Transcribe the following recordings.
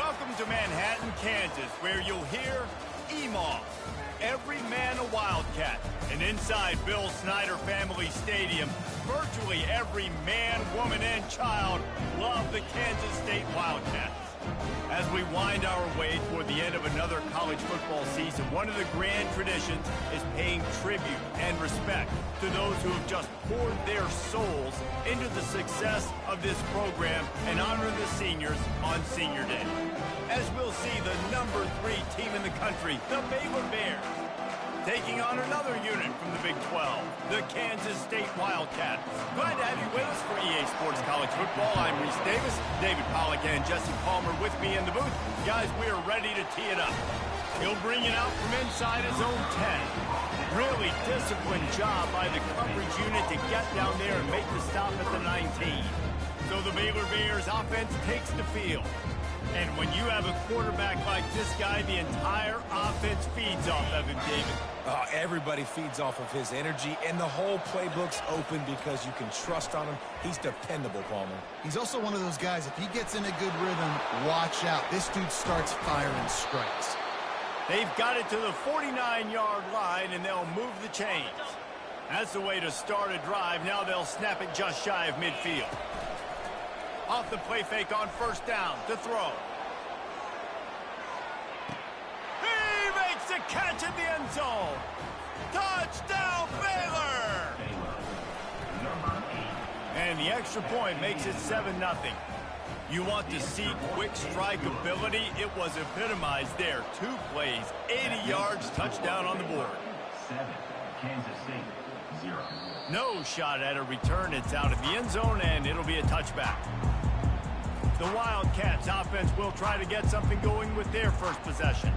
Welcome to Manhattan, Kansas, where you'll hear EMAW, every man a Wildcat. And inside Bill Snyder Family Stadium, virtually every man, woman, and child love the Kansas State Wildcats. As we wind our way toward the end of another college football season, one of the grand traditions is paying tribute and respect to those who have just poured their souls into the success of this program and honor the seniors on Senior Day. As we'll see the number 3 team in the country, the Baylor Bears, taking on another unit from the Big 12, the Kansas State Wildcats. Glad to have you with us for EA Sports College Football. I'm Reese Davis, David Pollack and Jesse Palmer with me in the booth. Guys, we are ready to tee it up. He'll bring it out from inside his own 10. Really disciplined job by the coverage unit to get down there and make the stop at the 19. So the Baylor Bears offense takes the field. And when you have a quarterback like this guy, the entire offense feeds off of him, David. Everybody feeds off of his energy, and the whole playbook's open because you can trust on him. He's dependable, Palmer. He's also one of those guys, if he gets in a good rhythm, watch out. This dude starts firing strikes. They've got it to the 49-yard line, and they'll move the chains. That's the way to start a drive. Now they'll snap it just shy of midfield. Off the play fake on first down to throw. He makes a catch in the end zone. Touchdown, Baylor! And the extra point makes it 7-0. You want to see quick strike ability? It was epitomized there. 2 plays, 80 yards, touchdown on the board. 7, Kansas State, 0. No shot at a return. It's out of the end zone, and it'll be a touchback. The Wildcats offense will try to get something going with their first possession.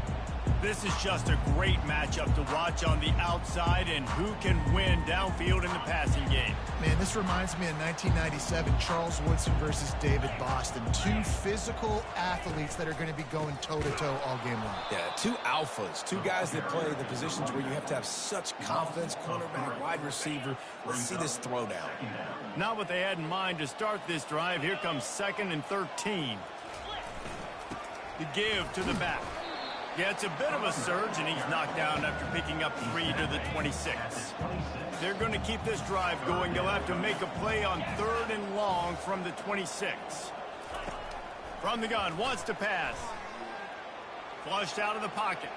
This is just a great matchup to watch on the outside, and who can win downfield in the passing game. Man, this reminds me of 1997, Charles Woodson versus David Boston. 2 physical athletes that are going to be going toe-to-toe all game long. Yeah, 2 alphas, 2 guys that play the positions where you have to have such confidence, cornerback, wide receiver. Let's see this throwdown. Not what they had in mind to start this drive. Here comes 2nd and 13. The give to the back. Yeah, it's a bit of a surge, and he's knocked down after picking up 3 to the 26. They're going to keep this drive going. They'll have to make a play on 3rd and long from the 26. From the gun, wants to pass. Flushed out of the pocket.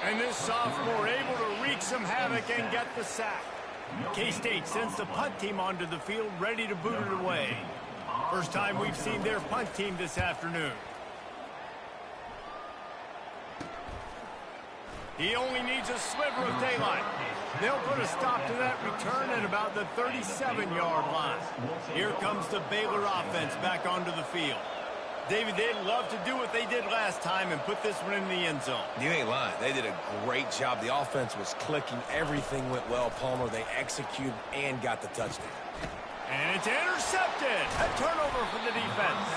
And this sophomore able to wreak some havoc and get the sack. K-State sends the punt team onto the field, ready to boot it away. First time we've seen their punt team this afternoon. He only needs a sliver of daylight. They'll put a stop to that return at about the 37-yard line. Here comes the Baylor offense back onto the field. David, they'd love to do what they did last time and put this one in the end zone. You ain't lying. They did a great job. The offense was clicking. Everything went well, Palmer. They executed and got the touchdown. And it's intercepted. A turnover for the defense.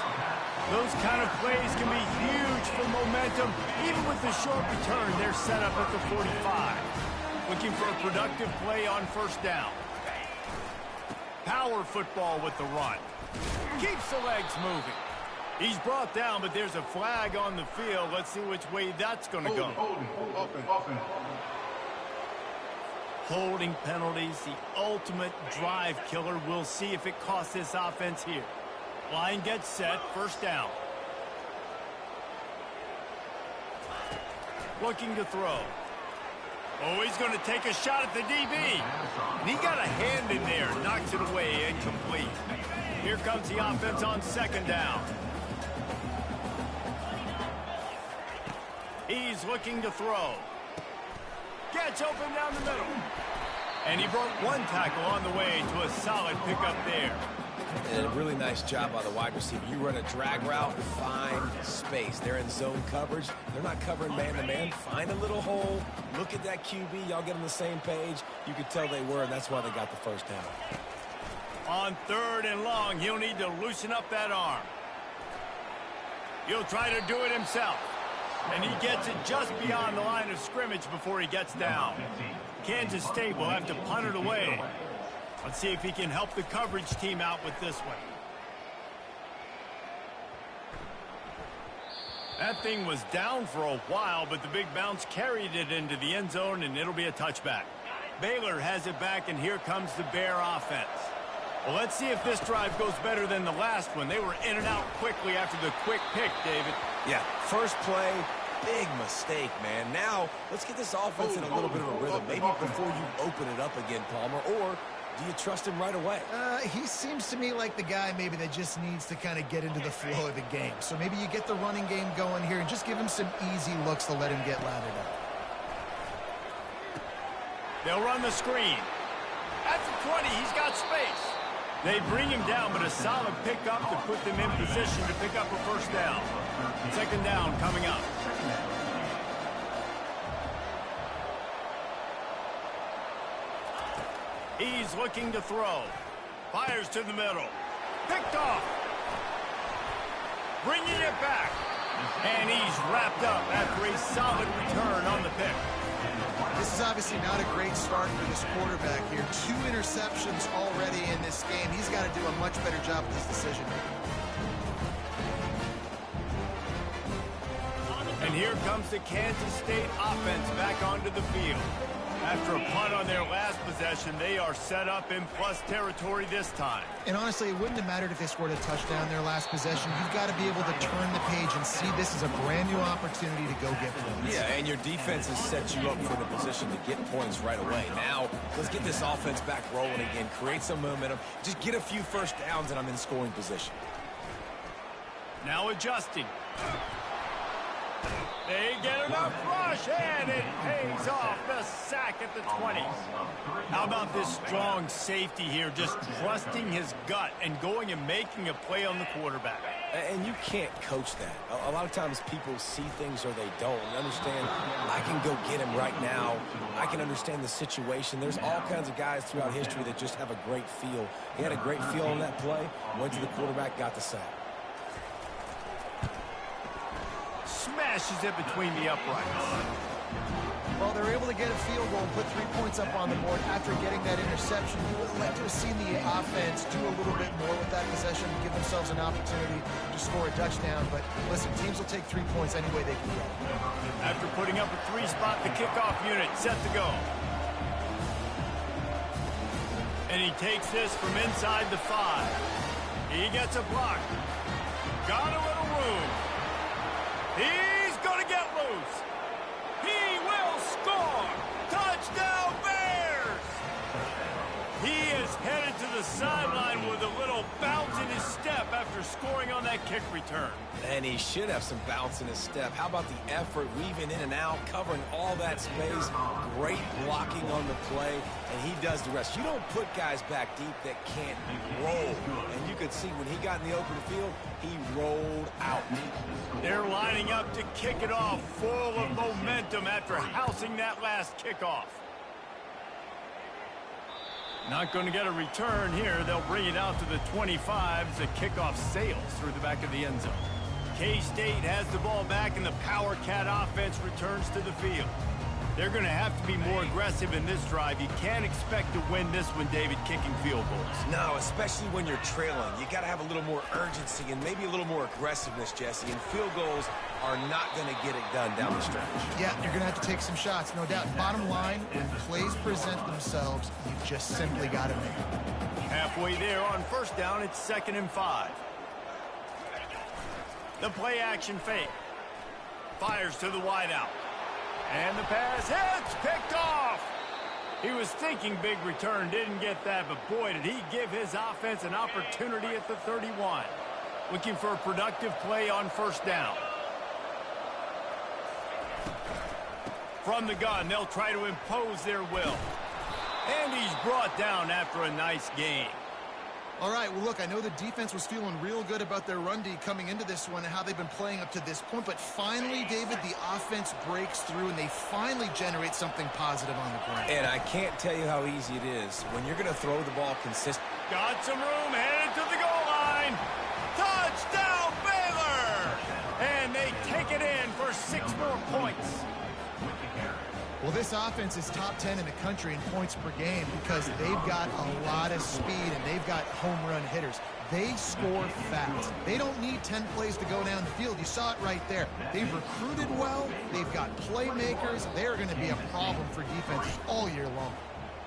Those kind of plays can be huge for momentum. Even with the short return, they're set up at the 45. Looking for a productive play on first down. Power football with the run. Keeps the legs moving. He's brought down, but there's a flag on the field. Let's see which way that's going to go. Holding penalties, the ultimate drive killer. We'll see if it costs this offense here. Line gets set, first down. Looking to throw. Oh, he's going to take a shot at the DB. And he got a hand in there, knocks it away, incomplete. Here comes the offense on 2nd down. He's looking to throw. Gets open down the middle. And he broke 1 tackle on the way to a solid pickup there. And a really nice job by the wide receiver. You run a drag route, find space. They're in zone coverage. They're not covering man-to-man. Find a little hole. Look at that QB. Y'all get on the same page. You could tell they were, and that's why they got the first down. On 3rd and long, he'll need to loosen up that arm. He'll try to do it himself. And he gets it just beyond the line of scrimmage before he gets down. Kansas State will have to punt it away. Let's see if he can help the coverage team out with this one. That thing was down for a while, but the big bounce carried it into the end zone, and it'll be a touchback. Baylor has it back, and here comes the Bear offense. Well, let's see if this drive goes better than the last one. They were in and out quickly after the quick pick, David. Yeah, first play, big mistake, man. Now, let's get this offense in a little bit of a rhythm. Maybe before you open it up again, Palmer, or do you trust him right away? He seems to me like the guy maybe that just needs to kind of get into the flow of the game. So maybe you get the running game going here and just give him some easy looks to let him get lathered up. They'll run the screen. At the 20, he's got space. They bring him down, but a solid pickup to put them in position to pick up a first down. Second down coming up. He's looking to throw. Fires to the middle. Picked off. Bringing it back. And he's wrapped up after a solid return on the pick. This is obviously not a great start for this quarterback here. 2 interceptions already in this game. He's got to do a much better job with this decision. And here comes the Kansas State offense back onto the field. After a punt on their last possession, they are set up in plus territory this time. And honestly, it wouldn't have mattered if they scored a touchdown their last possession. You've got to be able to turn the page and see this is a brand new opportunity to go get points. Yeah, and your defense has set you up for the position to get points right away. Now, let's get this offense back rolling again, create some momentum, just get a few first downs, and I'm in scoring position. Now adjusting. They get enough rush, and it pays off. The sack at the 20. How about this strong safety here, just trusting his gut and going and making a play on the quarterback. And you can't coach that. A lot of times people see things or they don't. And understand, I can go get him right now. I can understand the situation. There's all kinds of guys throughout history that just have a great feel. He had a great feel on that play, went to the quarterback, got the sack. Smashes it between the uprights. Well, they're able to get a field goal and put 3 points up on the board after getting that interception. You would like to have seen the offense do a little bit more with that possession, give themselves an opportunity to score a touchdown. But listen, teams will take 3 points any way they can get it. After putting up a 3-spot, the kickoff unit set to go. And he takes this from inside the 5. He gets a block. Got a little room. He's going to get loose. He will score. Touchdown, Bears! He is headed to the sideline with a little bounce in his step after scoring on that kick return. And he should have some bounce in his step. How about the effort, weaving in and out, covering all that space, great blocking on the play, and he does the rest. You don't put guys back deep that can't roll. And you could see when he got in the open field, he rolled out. They're lining up to kick it off, full of momentum after housing that last kickoff. Not going to get a return here. They'll bring it out to the 25 as the kickoff sails through the back of the end zone. K-State has the ball back, and the Power Cat offense returns to the field. They're going to have to be more aggressive in this drive. You can't expect to win this one, David, kicking field goals. No, especially when you're trailing. You got to have a little more urgency and maybe a little more aggressiveness, Jesse. And field goals are not going to get it done down the stretch. Yeah, you're going to have to take some shots, no doubt. Bottom line, when plays present themselves, you just simply got to make them. Halfway there on first down, it's 2nd and 5. The play action fake. Fires to the wideout. And the pass hits, picked off. He was thinking big return, didn't get that, but boy, did he give his offense an opportunity at the 31. Looking for a productive play on first down. From the gun, they'll try to impose their will. And he's brought down after a nice game. All right, well, look, I know the defense was feeling real good about their run D coming into this one and how they've been playing up to this point, but finally, David, the offense breaks through and they finally generate something positive on the ground. And I can't tell you how easy it is when you're going to throw the ball consistently. Got some room, headed to the goal line. Touchdown, Baylor! And they take it in for 6 more points. Well, this offense is top 10 in the country in points per game because they've got a lot of speed and they've got home run hitters. They score fast. They don't need 10 plays to go down the field. You saw it right there. They've recruited well. They've got playmakers. They're going to be a problem for defenses all year long.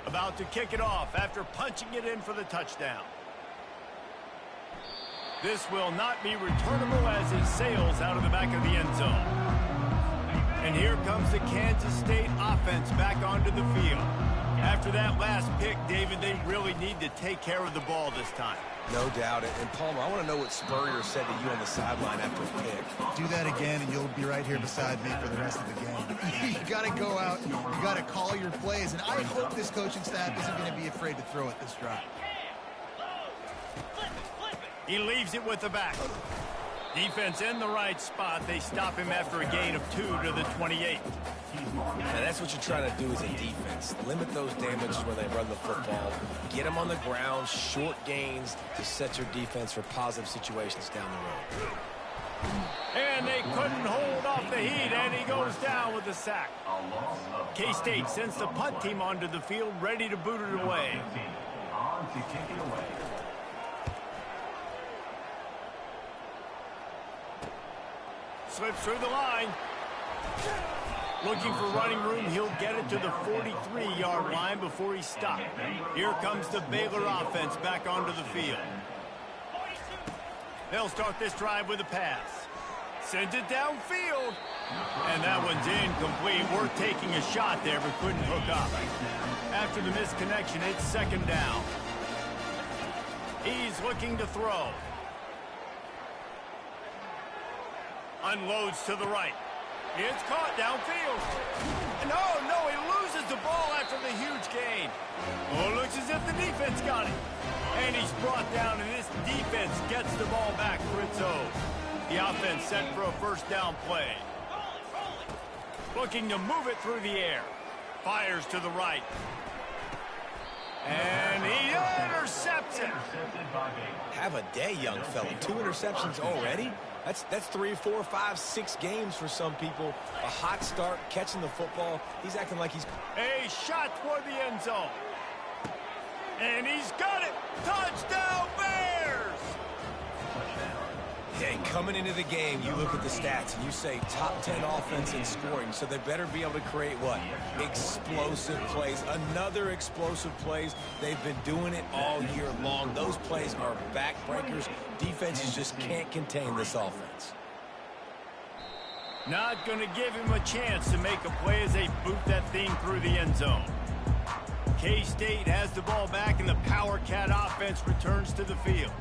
About to kick it off after punching it in for the touchdown. This will not be returnable as it sails out of the back of the end zone. And here comes the Kansas State offense back onto the field. After that last pick, David, they really need to take care of the ball this time. No doubt. And Palmer, I want to know what Spurrier said to you on the sideline after the pick. Do that again, and you'll be right here beside me for the rest of the game. You got to go out. You got to call your plays. And I hope this coaching staff isn't going to be afraid to throw it this drive. He leaves it with the back. Defense in the right spot. They stop him after a gain of 2 to the 28. Now that's what you're trying to do as a defense. Limit those damages when they run the football. Get them on the ground, short gains to set your defense for positive situations down the road. And they couldn't hold off the heat, and he goes down with the sack. K-State sends the punt team onto the field, ready to boot it away. On to kick it away. Slips through the line. Looking for running room, he'll get it to the 43-yard line before he's stopped. Here comes the Baylor offense back onto the field. They'll start this drive with a pass. Sends it downfield. And that one's incomplete. Worth taking a shot there, but couldn't hook up. After the misconnection, it's second down. He's looking to throw. Unloads to the right. It's caught downfield. No, he loses the ball after the huge gain. Oh, looks as if the defense got it. And he's brought down, and this defense gets the ball back for its own. The offense set for a first down play. Looking to move it through the air. Fires to the right. And he intercepts it. Have a day, young fella. 2 interceptions already? That's 3, 4, 5, 6 games for some people. A hot start, catching the football. He's acting like he's... A shot toward the end zone. And he's got it. Touchdown, Bears! Hey, coming into the game, you look at the stats and you say top 10 offense in scoring, so they better be able to create what? Explosive plays. Another explosive plays. They've been doing it all year long. Those plays are backbreakers. Defenses just can't contain this offense. Not going to give him a chance to make a play as they boot that thing through the end zone. K-State has the ball back, and the Power Cat offense returns to the field.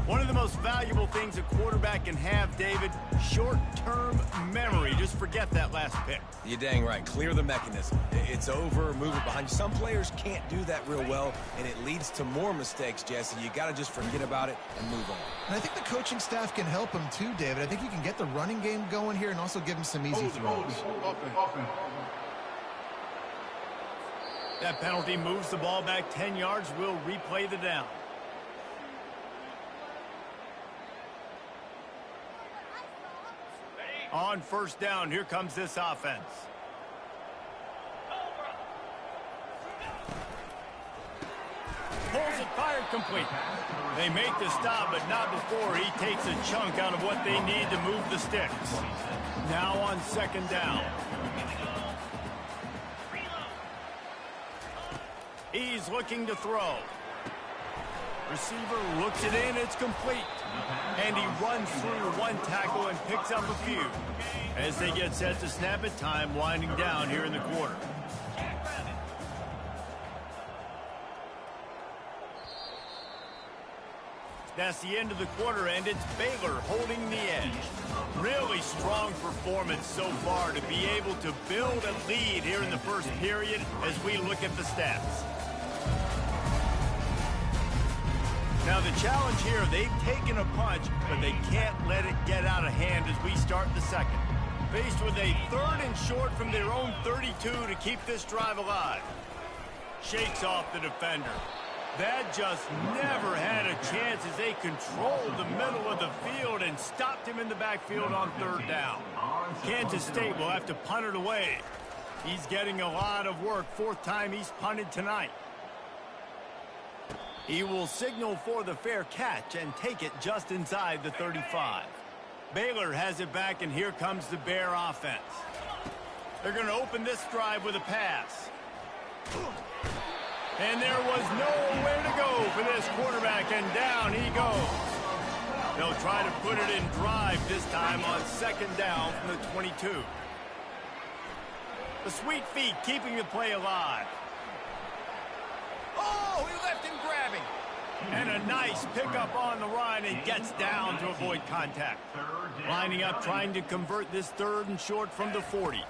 One of the most valuable things a quarterback can have, David, short-term memory. Just forget that last pick. You're dang right. Clear the mechanism. It's over, move it behind you. Some players can't do that real well, and it leads to more mistakes, Jesse. You got to just forget about it and move on. And I think the coaching staff can help him too, David. I think you can get the running game going here and also give him some easy throws. That penalty moves the ball back 10 yards. We'll replay the down. On first down, here comes this offense. Pulls it, fired, complete. They make the stop, but not before he takes a chunk out of what they need to move the sticks. Now on second down. He's looking to throw. Receiver looks it in, it's complete. And he runs through one tackle and picks up a few. As they get set to snap it, time winding down here in the quarter. That's the end of the quarter, and it's Baylor holding the edge. Really strong performance so far to be able to build a lead here in the first period as we look at the stats. Now the challenge here, they've taken a punch, but they can't let it get out of hand as we start the second. Faced with a 3rd and short from their own 32 to keep this drive alive. Shakes off the defender. That just never had a chance as they controlled the middle of the field and stopped him in the backfield on 3rd down. Kansas State will have to punt it away. He's getting a lot of work. 4th time he's punted tonight. He will signal for the fair catch and take it just inside the 35. Baylor has it back, and here comes the Bear offense. They're going to open this drive with a pass. And there was nowhere to go for this quarterback, and down he goes. They'll try to put it in drive this time on second down from the 22. The sweet feet keeping the play alive. Oh, he left him grabbing. And a nice pickup on the run, and gets down to avoid contact. Lining up, trying to convert this 3rd and short from the 40.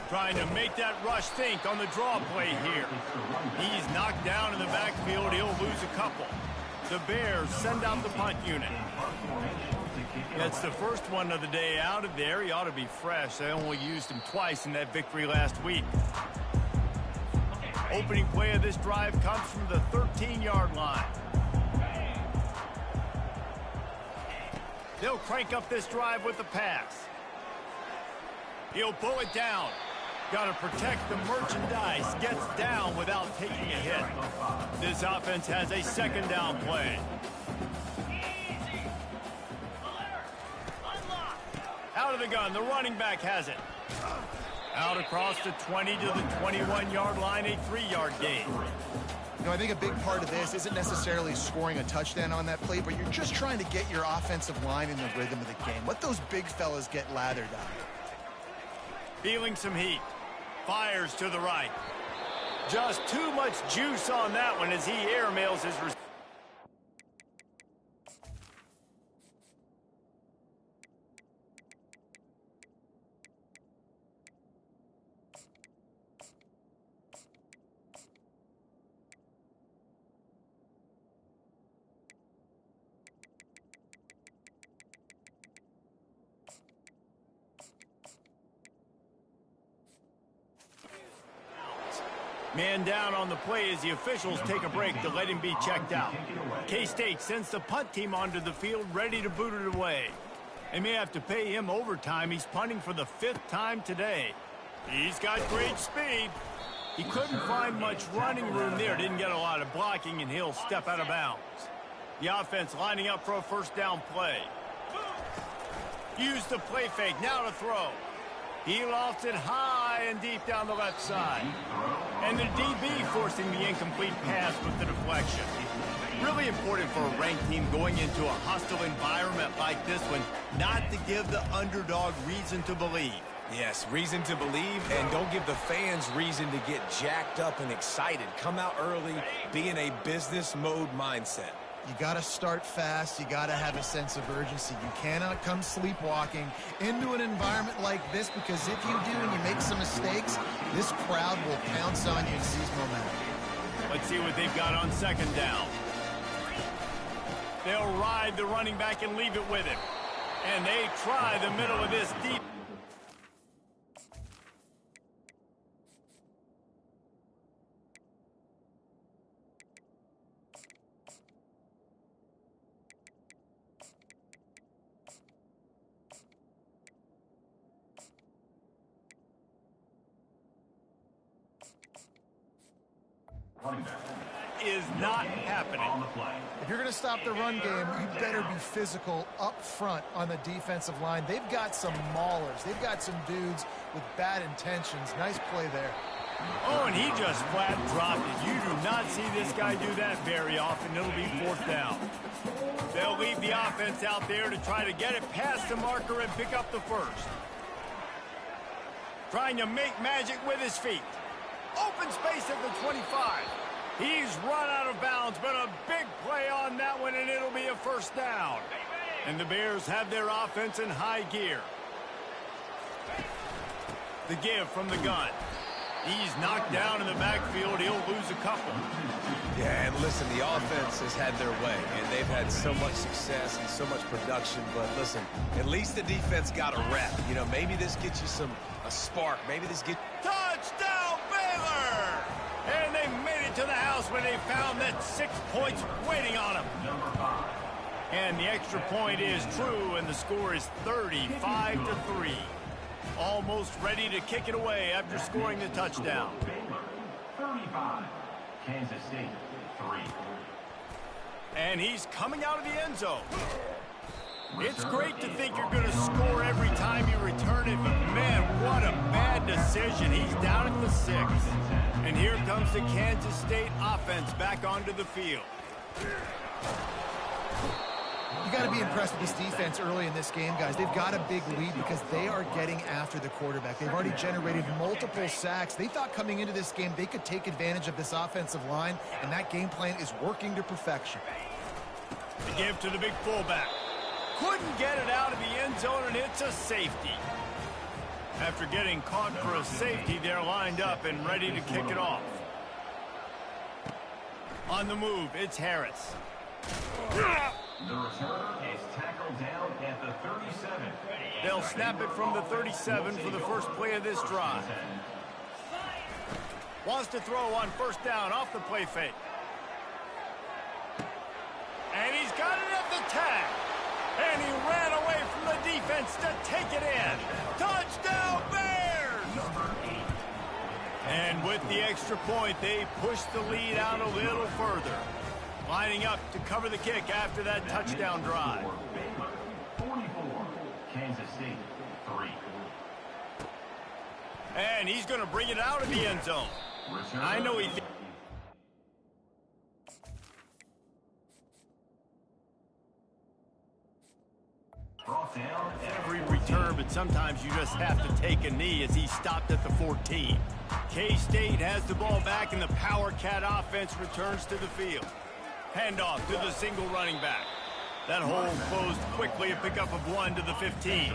Trying to make that rush think on the draw play here. He's knocked down in the backfield. He'll lose a couple. The Bears send out the punt unit. That's the first one of the day out of there. He ought to be fresh. They only used him twice in that victory last week. Opening play of this drive comes from the 13-yard line. They'll crank up this drive with the pass. He'll pull it down. Got to protect the merchandise. Gets down without taking a hit. This offense has a second down play. Out of the gun. The running back has it. Out across the 20 to the 21-yard line, a 3-yard gain. You know, I think a big part of this isn't necessarily scoring a touchdown on that play, but you're just trying to get your offensive line in the rhythm of the game. Let those big fellas get lathered up. Feeling some heat. Fires to the right. Just too much juice on that one as he airmails his receiver. Man down on the play as the officials take a break to let him be checked out. K-State sends the punt team onto the field, ready to boot it away. They may have to pay him overtime. He's punting for the 5th time today. He's got great speed. He couldn't find much running room there. Didn't get a lot of blocking, and he'll step out of bounds. The offense lining up for a first down play. Use the play fake. Now to throw. He lofts it high and deep down the left side. And the DB forcing the incomplete pass with the deflection. Really important for a ranked team going into a hostile environment like this one, not to give the underdog reason to believe. Yes, reason to believe, and don't give the fans reason to get jacked up and excited. Come out early, be in a business mode mindset. You got to start fast. You got to have a sense of urgency. You cannot come sleepwalking into an environment like this, because if you do and you make some mistakes, this crowd will pounce on you and seize momentum. Let's see what they've got on second down. They'll ride the running back and leave it with him. And they try the middle of this deep. Is not happening. If you're going to stop the run game, you better be physical up front on the defensive line. They've got some maulers. They've got some dudes with bad intentions. Nice play there. Oh, and he just flat dropped it. You do not see this guy do that very often. It'll be 4th down. They'll leave the offense out there to try to get it past the marker and pick up the first. Trying to make magic with his feet. Open space at the 25. He's run out of bounds, but a big play on that one, and it'll be a first down. And the Bears have their offense in high gear. The give from the gun. He's knocked down in the backfield. He'll lose a couple. Yeah, and listen, the offense has had their way, and they've had so much success and so much production. But listen, at least the defense got a rep. You know, maybe this gets you a spark. Maybe this gets... Touchdown, Baylor! And they made it to the house when they found that 6 points waiting on them. And the extra point is true, and the score is 35-3. Almost ready to kick it away after scoring the touchdown. 35, Kansas State 3. And he's coming out of the end zone. It's great to think you're going to score every time you return it, but man, what a bad decision. He's down at the 6. And here comes the Kansas State offense back onto the field. You got to be impressed with this defense early in this game, guys. They've got a big lead because they are getting after the quarterback. They've already generated multiple sacks. They thought coming into this game they could take advantage of this offensive line, and that game plan is working to perfection. The give to the big fullback. Couldn't get it out of the end zone, and it's a safety. After getting caught for a safety, they're lined up and ready to kick it off. On the move, it's Harris. The returner is tackled down at the 37. They'll snap it from the 37 for the first play of this drive. Wants to throw on first down off the play fake. And he's got it at the tag. And he ran away from the defense to take it in. Touchdown, Bears! And with the extra point, they push the lead out a little further. Lining up to cover the kick after that touchdown drive. 44, Kansas State 3. And he's going to bring it out of the end zone. I know he... Every return, but sometimes you just have to take a knee as he stopped at the 14. K-State has the ball back, and the Power Cat offense returns to the field. Handoff to the single running back. That hole closed quickly, a pickup of 1 to the 15.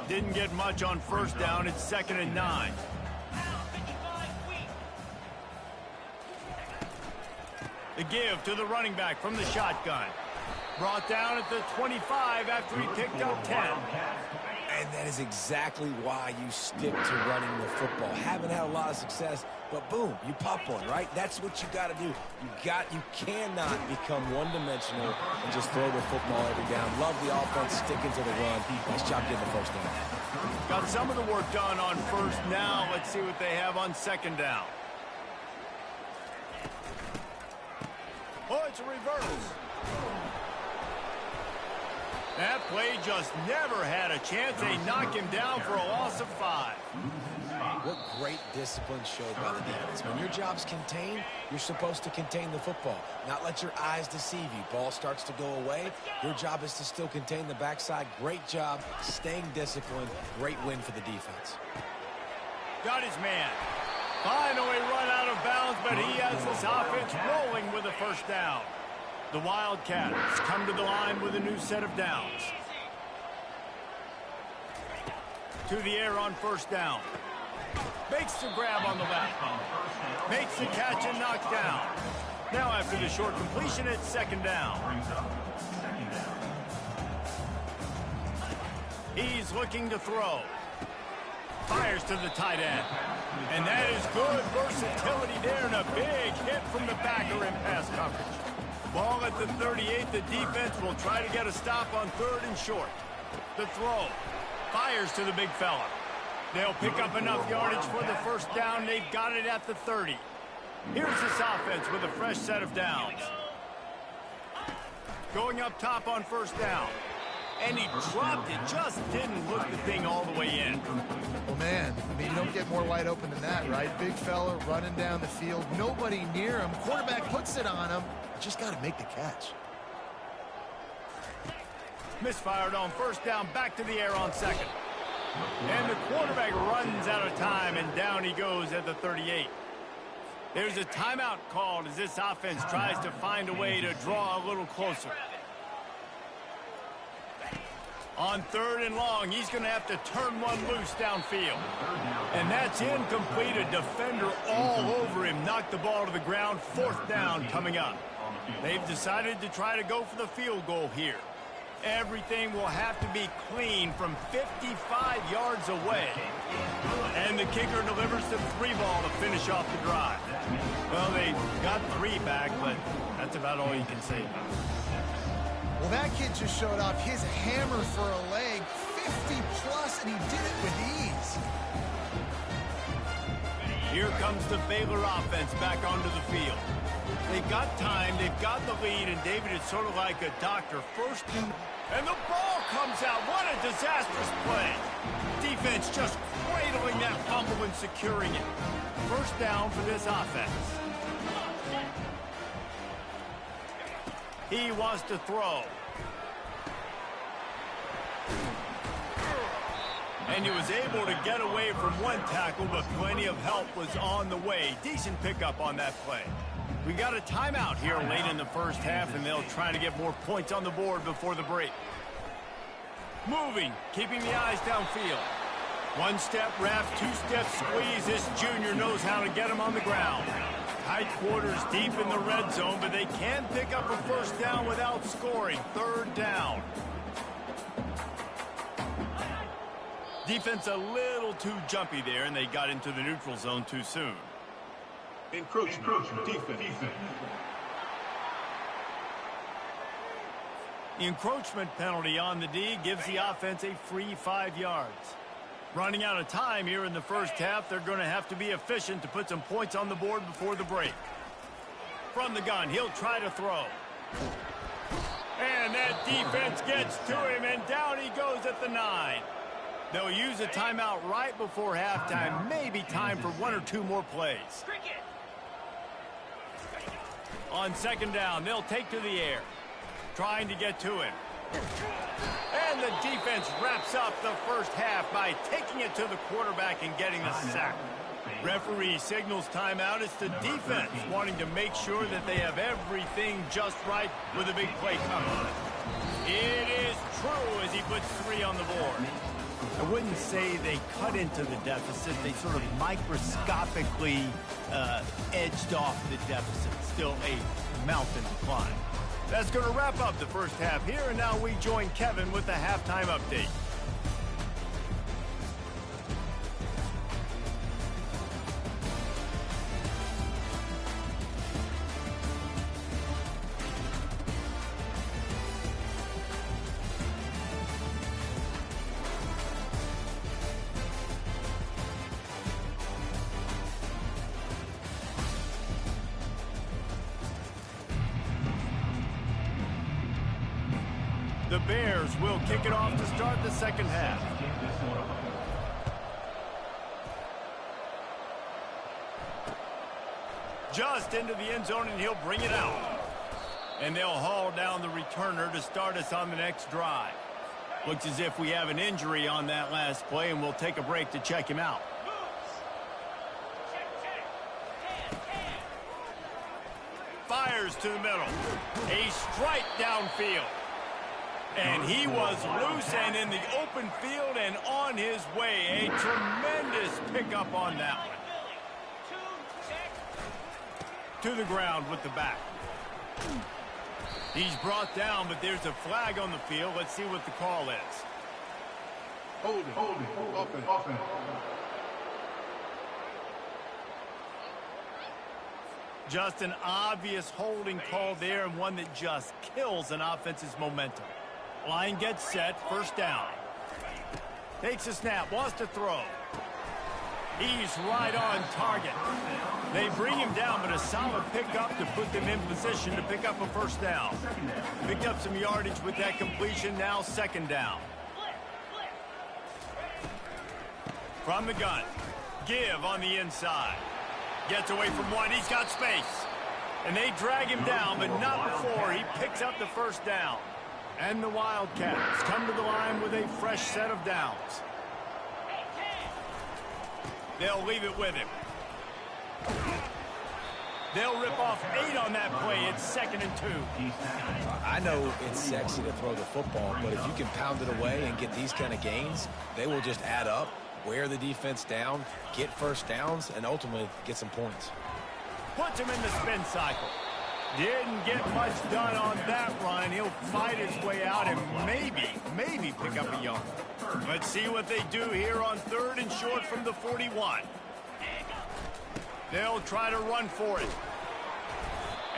Didn't get much on first down. It's 2nd and 9. The give to the running back from the shotgun. Brought down at the 25 after he picked up 10. And that is exactly why you stick to running the football. Haven't had a lot of success, but boom, you pop one, right? That's what you got to do. You cannot become one-dimensional and just throw the football every down. Love the offense sticking to the run. Nice job getting the first down. Got some of the work done on first. Now let's see what they have on 2nd down. Oh, it's a reverse. That play just never had a chance. They knock him down for a loss of 5. What great discipline showed by the defense. When your job's contained, you're supposed to contain the football, not let your eyes deceive you. Ball starts to go away. Your job is to still contain the backside. Great job staying disciplined. Great win for the defense. Got his man. Finally run out of bounds, but he has this offense rolling with a first down. The Wildcats come to the line with a new set of downs. To the air on first down. Makes the grab on the left. Makes the catch and knocks down. Now after the short completion, it's 2nd down. He's looking to throw. Fires to the tight end. And that is good versatility there, and a big hit from the backer in pass coverage. Ball at the 38. The defense will try to get a stop on 3rd and short. The throw. Fires to the big fella. They'll pick up enough yardage for the first down. They've got it at the 30. Here's this offense with a fresh set of downs. Going up top on first down. And he dropped it. Just didn't look the thing all the way in. Well, man, I mean, you don't get more wide open than that, right? Big fella running down the field. Nobody near him. Quarterback puts it on him. Just got to make the catch. Misfired on first down, back to the air on 2nd. And the quarterback runs out of time, and down he goes at the 38. There's a timeout called as this offense tries to find a way to draw a little closer. On 3rd and long, he's going to have to turn one loose downfield. And that's incomplete. A defender all over him. Knocked the ball to the ground. 4th down coming up. They've decided to try to go for the field goal here. Everything will have to be clean from 55 yards away. And the kicker delivers the 3-ball to finish off the drive. Well, they got 3 back, but that's about all you can say. Well, that kid just showed off his hammer for a leg, 50-plus, and he did it with ease. Here comes the Baylor offense back onto the field. They've got time, they've got the lead, and David is sort of like a doctor. First, and the ball comes out. What a disastrous play. Defense just cradling that fumble and securing it. First down for this offense. He wants to throw. And he was able to get away from one tackle, but plenty of help was on the way. Decent pickup on that play. We got a timeout here late in the first half, and they'll try to get more points on the board before the break. Moving, keeping the eyes downfield. One step wrap, two step squeeze. This junior knows how to get him on the ground. Tight quarters deep in the red zone, but they can pick up a first down without scoring. Third down. Defense a little too jumpy there, and they got into the neutral zone too soon. Encroachment. Defense. The encroachment penalty on the D gives the offense a free 5 yards. Running out of time here in the first half, they're going to have to be efficient to put some points on the board before the break. From the gun, he'll try to throw. And that defense gets to him, and down he goes at the 9. They'll use a timeout right before halftime. Maybe time for one or two more plays. On second down, they'll take to the air, trying to get to him. And the defense wraps up the first half by taking it to the quarterback and getting the sack. Referee signals timeout. It's the defense wanting to make sure that they have everything just right with a big play coming. It is true as he puts 3 on the board. I wouldn't say they cut into the deficit. They sort of microscopically edged off the deficit. Still a mountain to climb. That's going to wrap up the first half here, and now we join Kevin with the halftime update. The Bears will kick it off to start the second half. Just into the end zone, and he'll bring it out. And they'll haul down the returner to start us on the next drive. Looks as if we have an injury on that last play, and we'll take a break to check him out. Fires to the middle. A strike downfield. And he was loose and in the open field and on his way. A tremendous pickup on that one. To the ground with the back. He's brought down, but there's a flag on the field. Let's see what the call is. Holding. Offense. Just an obvious holding call there, and one that just kills an offense's momentum. Line gets set, first down. Takes a snap, wants to throw. He's right on target. They bring him down, but a solid pickup to put them in position to pick up a first down. Picked up some yardage with that completion, now second down. From the gun, give on the inside. Gets away from one, he's got space. And they drag him down, but not before he picks up the first down. And the Wildcats come to the line with a fresh set of downs. They'll leave it with him. They'll rip off 8 on that play. It's 2nd and 2. I know it's sexy to throw the football, but if you can pound it away and get these kind of gains, they will just add up, wear the defense down, get first downs, and ultimately get some points. Puts him in the spin cycle. Didn't get much done on that run. He'll fight his way out and maybe pick up a yard. Let's see what they do here on 3rd and short from the 41. They'll try to run for it.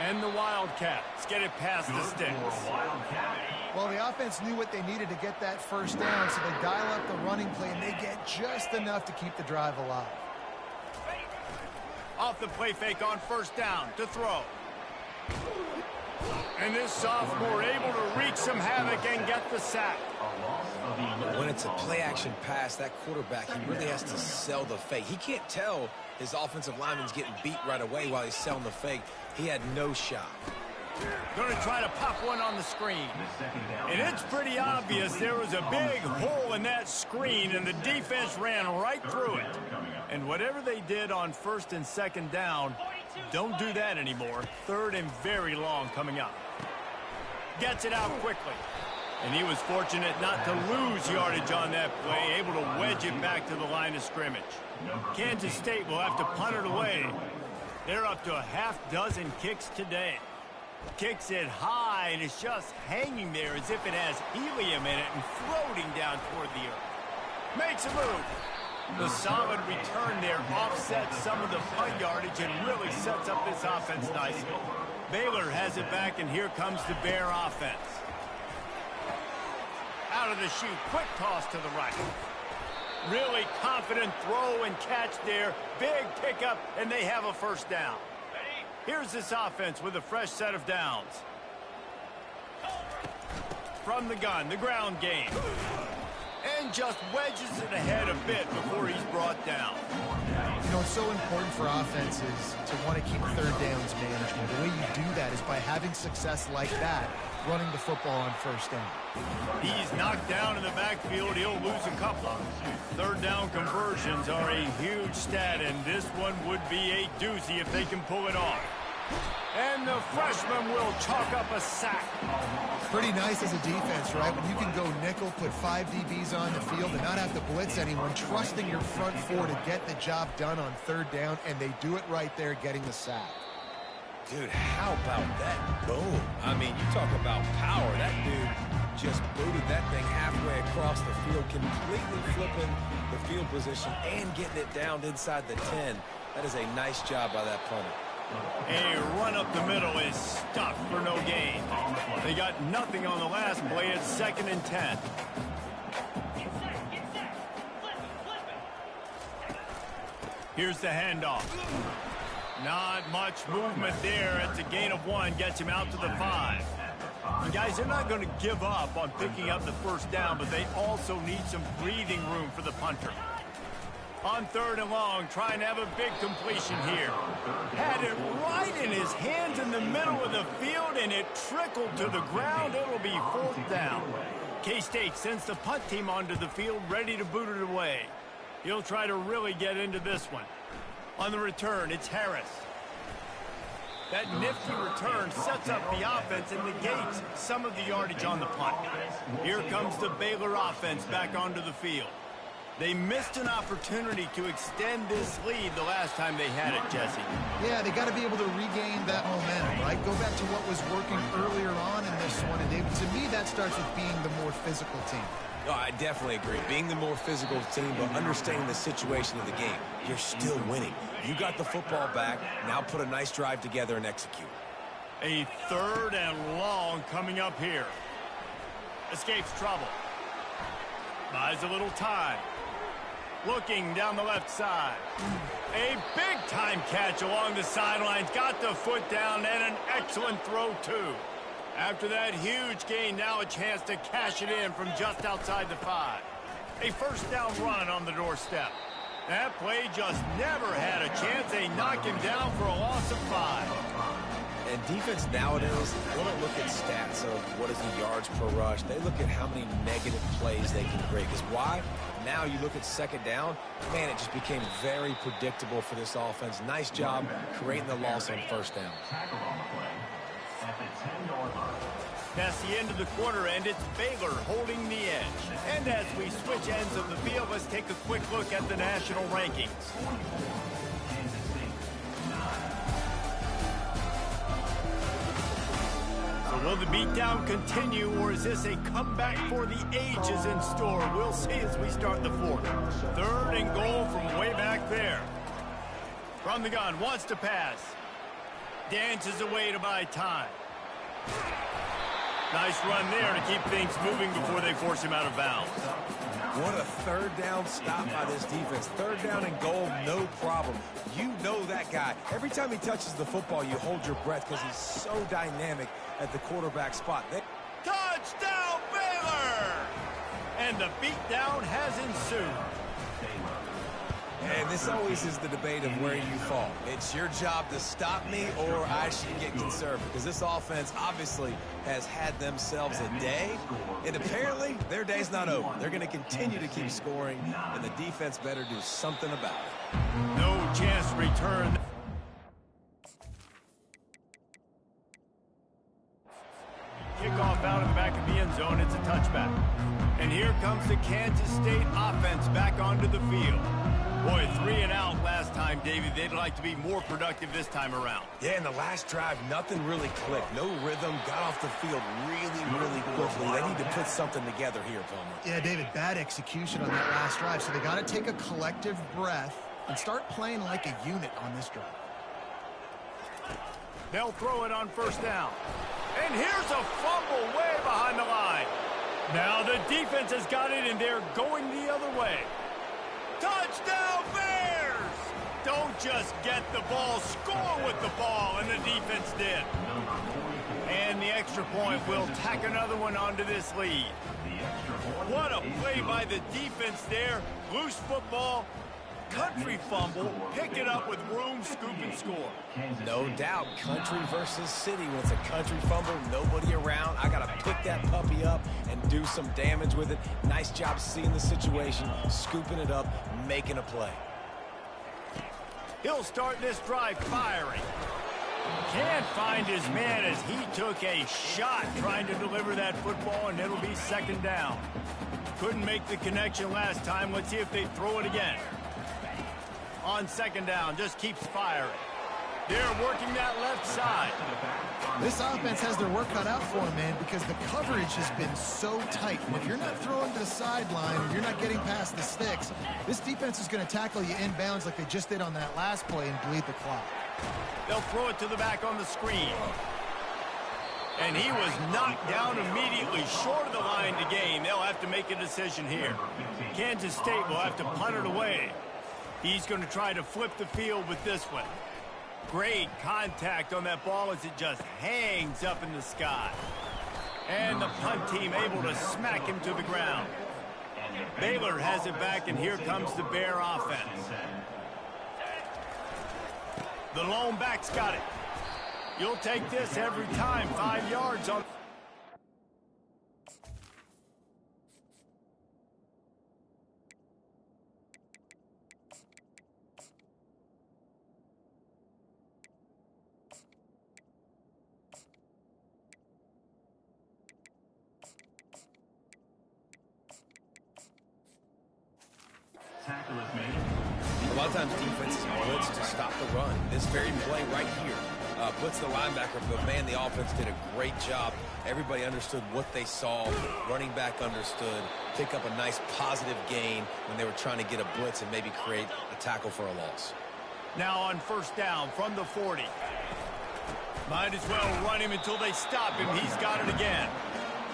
And the Wildcats get it past the sticks. Well, the offense knew what they needed to get that first down, so they dial up the running play, and they get just enough to keep the drive alive. Off the play fake on first down to throw. And this sophomore able to wreak some havoc and get the sack. When it's a play-action pass, that quarterback, he really has to sell the fake. He can't tell his offensive lineman's getting beat right away while he's selling the fake. He had no shot. Going to try to pop one on the screen. And it's pretty obvious there was a big hole in that screen, and the defense ran right through it. And whatever they did on 1st and 2nd down, don't do that anymore. 3rd and very long coming up. Gets it out quickly. And he was fortunate not to lose yardage on that play, able to wedge it back to the line of scrimmage. Kansas State will have to punt it away. They're up to a half-dozen kicks today. Kicks it high, and it's just hanging there as if it has helium in it and floating down toward the earth. Makes a move. The solid return there offsets some of the punt yardage and really sets up this offense nicely. Baylor has it back, and here comes the Bear offense. Out of the chute, quick toss to the right. Really confident throw and catch there. Big pickup, and they have a 1st down. Here's this offense with a fresh set of downs. From the gun, the ground game. And just wedges it ahead a bit before he's brought down. You know, it's so important for offenses to want to keep 3rd downs management. The way you do that is by having success like that, running the football on 1st down. He's knocked down in the backfield. He'll lose a couple. 3rd down conversions are a huge stat, and this one would be a doozy if they can pull it off. And the freshman will chalk up a sack. Pretty nice as a defense, right? When you can go nickel, put 5 DBs on the field and not have to blitz anyone, trusting your front 4 to get the job done on 3rd down, and they do it right there, getting the sack. Dude, how about that boom? I mean, you talk about power. That dude just booted that thing halfway across the field, completely flipping the field position and getting it down inside the 10. That is a nice job by that punter. A run up the middle is stuck for no gain. They got nothing on the last play. It's 2nd and 10. Here's the handoff. Not much movement there. It's a gain of 1. Gets him out to the 5. And guys, they're not going to give up on picking up the 1st down, but they also need some breathing room for the punter. On 3rd and long, trying to have a big completion here. Had it right in his hands in the middle of the field, and it trickled to the ground. It'll be 4th down. K-State sends the punt team onto the field, ready to boot it away. He'll try to really get into this one. On the return, it's Harris. That nifty return sets up the offense and negates some of the yardage on the punt. Here comes the Baylor offense back onto the field. They missed an opportunity to extend this lead the last time they had it, Jesse. Yeah, they got to be able to regain that momentum, right? Go back to what was working earlier on in this one, and to me, that starts with being the more physical team. No, I definitely agree. Being the more physical team, but understanding the situation of the game. You're still winning. You got the football back. Now put a nice drive together and execute. A 3rd and long coming up here. Escapes trouble. Buys a little time. Looking down the left side. A big-time catch along the sidelines. Got the foot down and an excellent throw, too. After that huge gain, now a chance to cash it in from just outside the 5. A 1st down run on the doorstep. That play just never had a chance. They knock him down for a loss of 5. And defense nowadays, they don't look at stats of what is the yards per rush. They look at how many negative plays they can create. Because why? Now you look at 2nd down, man, it just became very predictable for this offense. Nice job creating the loss on 1st down. That's the end of the quarter, and it's Baylor holding the edge. And as we switch ends of the field, let's take a quick look at the national rankings. So will the beatdown continue, or is this a comeback for the ages in store? We'll see as we start the 4th. 3rd and goal from way back there. From the gun, wants to pass. Dances away to buy time. Nice run there to keep things moving before they force him out of bounds. What a third down stop by this defense. Third down and goal, no problem. You know that guy. Every time he touches the football, you hold your breath because he's so dynamic at the quarterback spot. Touchdown, Baylor! And the beatdown has ensued. And this always is the debate of where you fall. It's your job to stop me or I should get conservative, because this offense obviously has had themselves a day, and apparently their day's not over. They're going to continue to keep scoring, and the defense better do something about it. No chance to return. Kickoff out of the back of the end zone. It's a touchback. And here comes the Kansas State offense back onto the field. Boy, 3 and out last time, David. They'd like to be more productive this time around. Yeah, in the last drive, nothing really clicked. No rhythm, got off the field really quickly. They need to put something together here, Palmer. Yeah, David, bad execution on that last drive, so they got to take a collective breath and start playing like a unit on this drive. They'll throw it on first down. And here's a fumble way behind the line. Now the defense has got it, and they're going the other way. Touchdown, Bears! Don't just get the ball, score with the ball, and the defense did. And the extra point will tack another one onto this lead. What a play by the defense there. Loose football, country fumble, pick it up with room, scoop, and score. No doubt, country versus city. When it's a country fumble, nobody around. I got to pick that puppy up and do some damage with it. Nice job seeing the situation, scooping it up, making a play. He'll start this drive firing. Can't find his man as he took a shot trying to deliver that football, and it'll be second down. Couldn't make the connection last time. Let's see if they throw it again. On second down, just keeps firing. They're working that left side. This offense has their work cut out for them, man, because the coverage has been so tight. And if you're not throwing to the sideline or you're not getting past the sticks, this defense is going to tackle you inbounds like they just did on that last play and bleed the clock. They'll throw it to the back on the screen. And he was knocked down immediately short of the line to gain. They'll have to make a decision here. Kansas State will have to punt it away. He's going to try to flip the field with this one. Great contact on that ball as it just hangs up in the sky. And the punt team able to smack him to the ground. Baylor has it back, and here comes the Bear offense. The lone back's got it. You'll take this every time. 5 yards on. Tackle is made. A lot of times defenses blitz to stop the run. This very play right here puts the linebacker, but man, the offense did a great job. Everybody understood what they saw. Running back understood. Pick up a nice positive gain when they were trying to get a blitz and maybe create a tackle for a loss. Now on first down from the 40. Might as well run him until they stop him. He's got it again.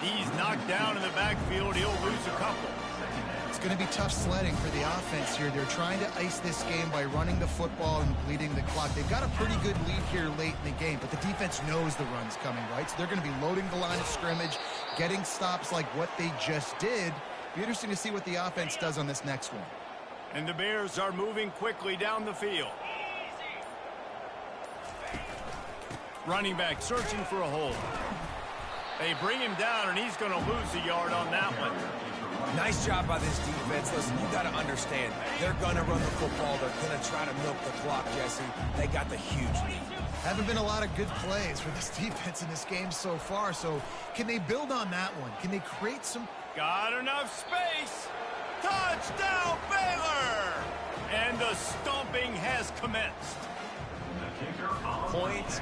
He's knocked down in the backfield. He'll lose a couple. It's going to be tough sledding for the offense here. They're trying to ice this game by running the football and bleeding the clock. They've got a pretty good lead here late in the game, but the defense knows the run's coming, right? So they're going to be loading the line of scrimmage, getting stops like what they just did. Be interesting to see what the offense does on this next one. And the Bears are moving quickly down the field. Running back searching for a hole. They bring him down, and he's going to lose a yard on that one. Nice job by this defense. Listen, you got to understand, they're going to run the football. They're going to try to milk the clock, Jesse. They got the huge lead. Haven't been a lot of good plays for this defense in this game so far, so can they build on that one? Can they create some... Got enough space. Touchdown, Baylor! And the stomping has commenced. Points,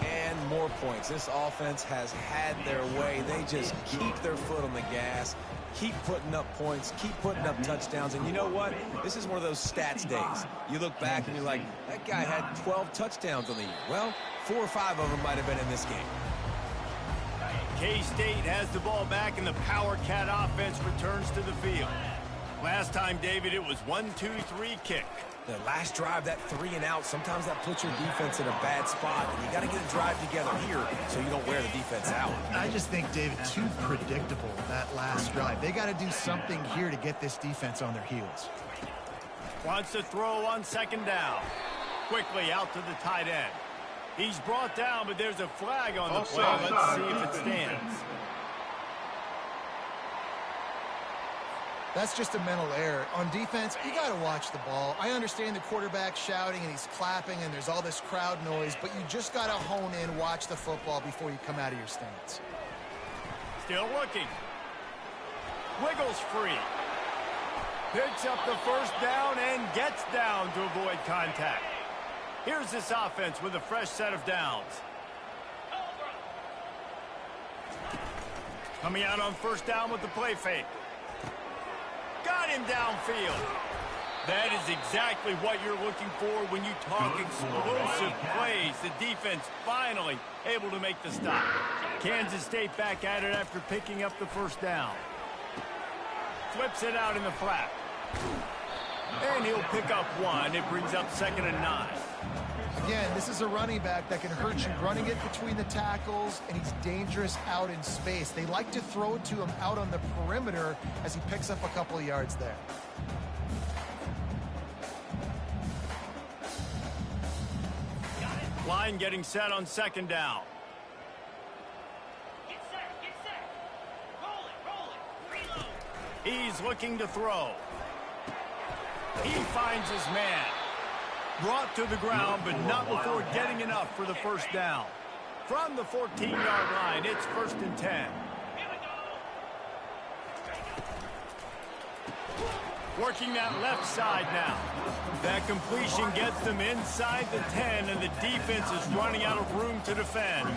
and more points. This offense has had their way. They just keep their foot on the gas, keep putting up points, keep putting up touchdowns. And you know what? This is one of those stats days. You look back and you're like, that guy had 12 touchdowns on the year. Well, 4 or 5 of them might have been in this game. K-State has the ball back, and the Power Cat offense returns to the field. Last time, David, it was 1-2-3 kick. The last drive, that 3 and out, sometimes that puts your defense in a bad spot. And you got to get a drive together here so you don't wear the defense out. I just think, David, too predictable, that last drive. They got to do something here to get this defense on their heels. Wants to throw on second down. Quickly out to the tight end. He's brought down, but there's a flag on the play. Let's see if it stands. That's just a mental error. On defense, you got to watch the ball. I understand the quarterback shouting and he's clapping and there's all this crowd noise, but you just got to hone in, watch the football before you come out of your stance. Still looking. Wiggles free. Picks up the first down and gets down to avoid contact. Here's this offense with a fresh set of downs. Coming out on first down with the play fake. Got him downfield. That is exactly what you're looking for when you talk explosive plays. The defense finally able to make the stop. Kansas State back at it after picking up the first down. Flips it out in the flat. And he'll pick up 1. It brings up 2nd and 9. Again, this is a running back that can hurt you running it between the tackles, and he's dangerous out in space. They like to throw it to him out on the perimeter as he picks up a couple of yards there. Line getting set on second down. Get set. Roll it. Reload. He's looking to throw. He finds his man. Brought to the ground, but not before getting enough for the first down. From the 14-yard line, it's 1st and 10. Working that left side now. That completion gets them inside the 10, and the defense is running out of room to defend.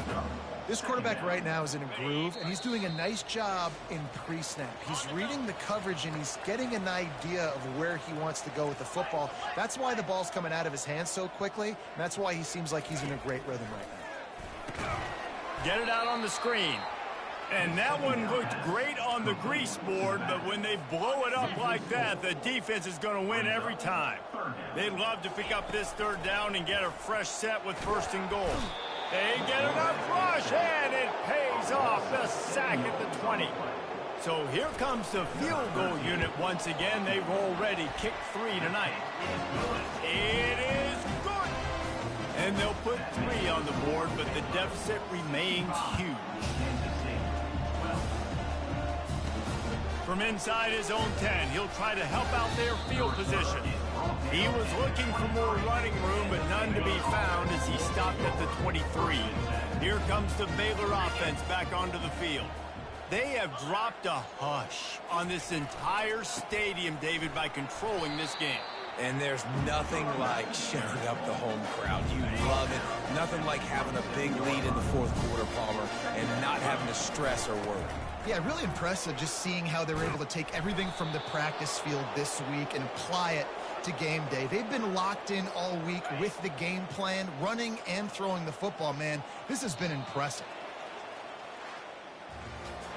This quarterback right now is in a groove, and he's doing a nice job in pre-snap. He's reading the coverage, and he's getting an idea of where he wants to go with the football. That's why the ball's coming out of his hands so quickly, and that's why he seems like he's in a great rhythm right now. Get it out on the screen. And that one looked great on the grease board, but when they blow it up like that, the defense is going to win every time. They'd love to pick up this 3rd down and get a fresh set with 1st and goal. They get enough rush, and it pays off. The sack at the 20. So here comes the field goal unit once again. They've already kicked 3 tonight. It is good. And they'll put 3 on the board, but the deficit remains huge. From inside his own 10, he'll try to help out their field position. He was looking for more running room, but none to be found as he stopped at the 23. Here comes the Baylor offense back onto the field. They have dropped a hush on this entire stadium, David, by controlling this game. And there's nothing like shutting up the home crowd. You love it. Nothing like having a big lead in the 4th quarter, Palmer, and not having to stress or worry. Yeah, really impressive just seeing how they were able to take everything from the practice field this week and apply it to game day. They've been locked in all week with the game plan, running and throwing the football, man. This has been impressive.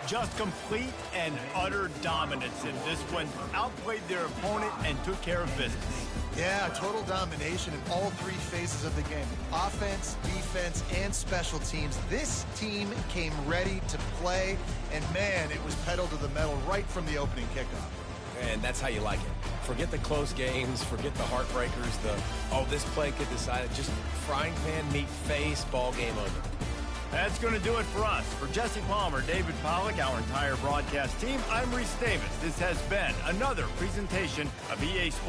Just complete and utter dominance in this one. Outplayed their opponent and took care of business. Yeah, total domination in all 3 phases of the game. Offense, defense, and special teams. This team came ready to play, and man, it was pedal to the metal right from the opening kickoff. And that's how you like it. Forget the close games, forget the heartbreakers, this play could decide it. Just frying pan meet face, ball game over. That's going to do it for us. For Jesse Palmer, David Pollack, our entire broadcast team, I'm Reese Davis. This has been another presentation of EA Sports.